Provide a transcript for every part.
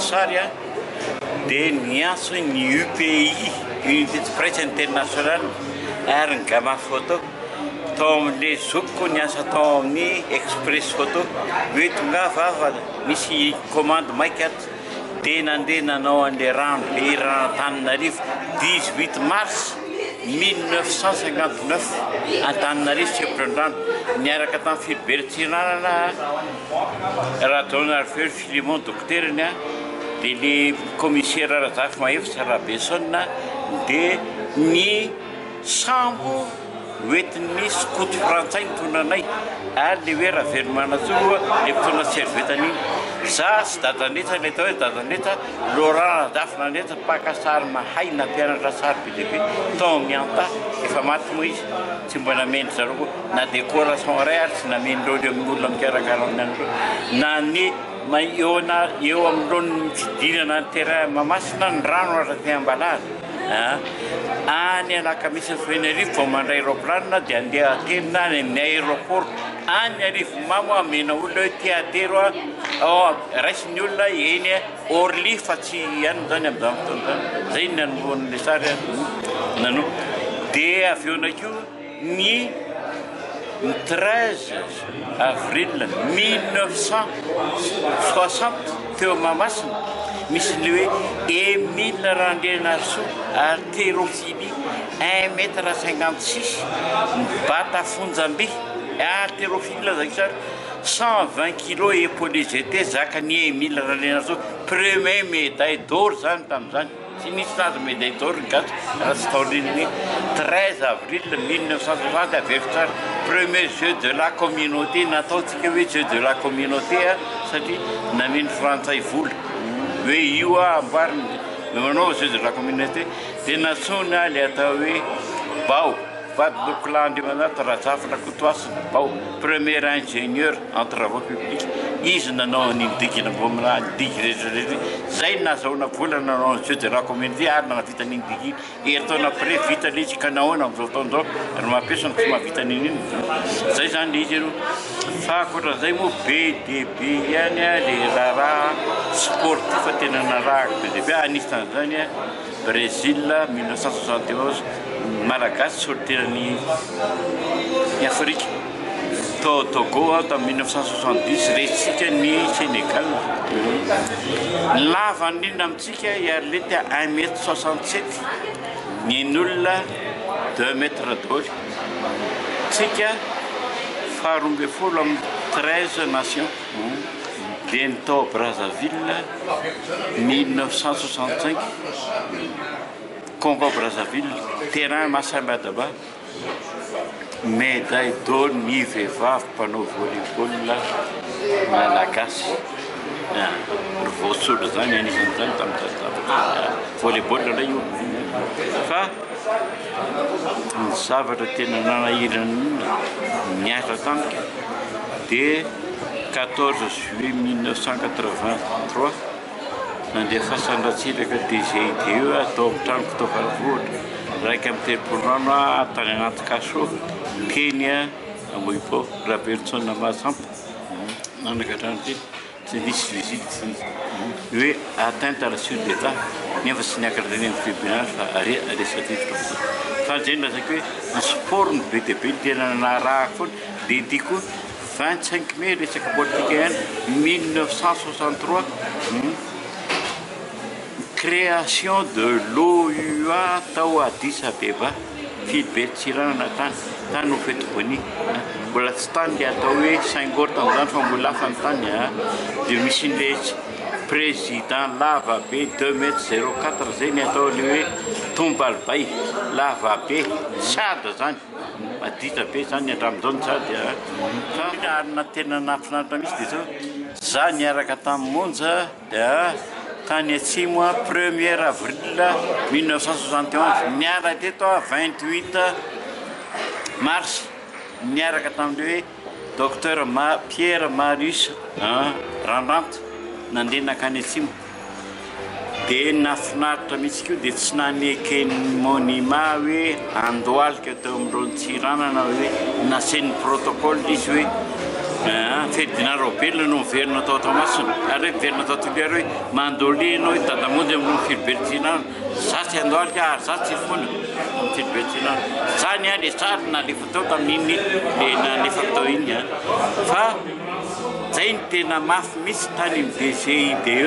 sary a dia niantso ny UPI Unité de Presse Internationale ary ny Gamma Photo tao amin'ilay zokiko niasa tao amin'ny Express Photo hoe tonga vava misy commande maika ato dia nandeha nanao an'ilay rano be Antananarivo 18 mars 1959 Antananarivo Tseprandrano niaraka tamin'ny Philibert Tsiranana raha Donald Filimon dokterany a dia le commissaire Razafy Mahefitra Rabesson dia ny sambo hoentin'ny skoto frantsay nitonanay ary le hoe Ravelomanasoa le mpitona servetany iny za sy dadanetsa le tao hoe dadanetsa Laurent Radafy Nanetsa mpakasary mahay na mpianatra sary be lehibe tao amin'ny anta efa maty moa izy tsy mba namendry zareo koa na décoration ray ary tsy namendreo le amin'olona mikarakara amin'ny andreo na ny eo amin'irony fidinana ny terrain Mahamasina ny rano araky ambalary any Alakamisy Fenerivo vao mandray aéroplanina dia andeha atelina any amin'ny aéroport any arivo mamo amena olona hoe tia atero raisiny olona eny Orly fa tsy any zany amin'izany fotoana zany zay nanomboan'ilay sary nano dia avy eo ndraiky ny 13 avril 1960 teo Mahamasina misy le hoe Émile Randrianarso haltérophilie 1,56 m mibata fonjam-by haltérophilie zaki sary 120 kg épaulé jeté zakany Émile Randrianarso premier médaille d'or zany tamin'izany tsy nisy nazy médaille d'or gato raha tsy taorin'ny 13 avril 1960 aveko tsara premier jeu de la communauté nataotsika hoe jeu de la communauté satria nameny frantsay vola hoe io amboariny manao jeu de la communauté dia natsona le atao hoe Bao vady lokolandrimanato Razafy Rakotoasina Bao premier ingénieur en travaux publics izy nanao an'iny digina mbomina digy rehetrarehetra zay nazahoana vola nanao jeu de la communauté ary nanavita an'iny diginy herintaona après vita le izy ka nahoana amin'izao fotoan'izao ary mampiasana tsy mahavita an'iny iny zay zany le izy ero fa ankoatran'izay moa be dia be ihany le raha sportif tena narahako be dia be anisan'izany Brésil 1971 Malagasy solitenany Afrique Togo tamin'ny 1970 resitsika ny Sénégal lavan'iny amintsika iary lety 1,67 m ny olona 2 mètres daholo tsika faharoa ambin'ny amin'ny 13 nations dia ny tao Brazzaville 1965 Congo Brazzaville terrain Massamadaba médaille d'or ny vehivavy mpanao volleyball malagasy voasolo zany anisan'izany tamin'izany volleyball indray io fa ny zavatra tena nanahirana niasa tamika dia 14 juillet 1983 nandeha fasandratsiraka DGIDE atao amin'ny trano fitaovam-bohatra raika amin'ny telopolo rano tany anaty Kaso Kenya Amoibo Robertson Masampa nanakatrano teny tsy nisy visite hoe atteinte à la sûreté d'État nefa tsy niakatra teny amin'ny tribunal fa resatifitra fa zay nazaka hoe ny sport ny be dia be ny tena narahako foana dia diako 25 mai resaka politika ihany 1963 création de l'OUA tao Addis Abeba Philibert Tsiranana tany ho fetoboany mbola tsy tany le atao hoe Senghor tamin'izany fa mbola lafa ny tany dia misy le président lava be 2,04 m zay ny atao le hoe Tombalbay lava be sady zany madita be zany andramizao ny sady fa arina tena nafinaritra misy dia zao za niaraka tamin'ny monja dia tany atsimo 1er avril 1971 niara teto 28 mars niaraka tamin'le hoe docteur Pierre Marius Randranto nandeha nakany atsimo dia nafinaritra mihitsy koa dia tsy nanekeny monument hoe andohalika teo amin'irony Tsiranana hoe nasen'ny protocole izy hoe Ferdinand Robert no verina tao Tomasina ary verina tao Toliara hoe mandole anao tadamonjy amin'ny Filibertina zatsy andoaly ary zatsy fona amin'ny Filibertina zany a le tsary nalefa tao tamin'iny le nalefa tao iny fa zay ny tena mafy misy tany amin'ny DCIDE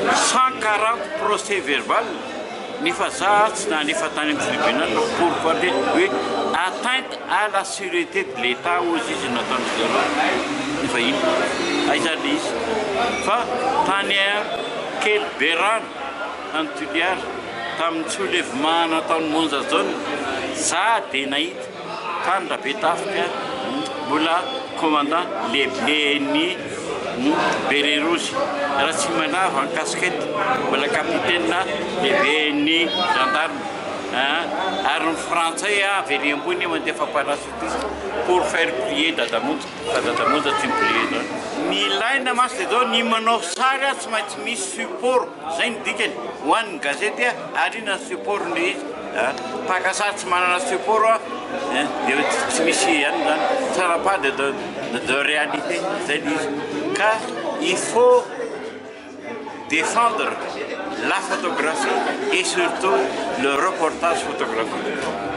140 procès verbal nefa za tsy nanefa tany amin'ny tribunal pourquoi hoe atteinte à la sûreté de l'État ozy izy nataony zareo nefa ino aizany izy fa tany kely be rano tany Toliara tamin'ny soulèvement nataony Monja zone za de nahita tany Rabe Tafika mbola commandant lehiben'ny Bererozy raha tsy manava ny casquette mbola capitaine lehiben'ny gendarme ary ny frantsay avy ambony mandefa parachutiste pour faire plier Dadamonja fa Dadamonja tsy miplier ny ilaina masy de zao ny manao sary tsy maintsy misy support zay ny dikany ho an'ny gazety ary na support ny pakasary tsy manana support de tsy misy ihany zany tsara pas de réalité zay izy ka il faut défendre la photographie et surtout le reportage photographique.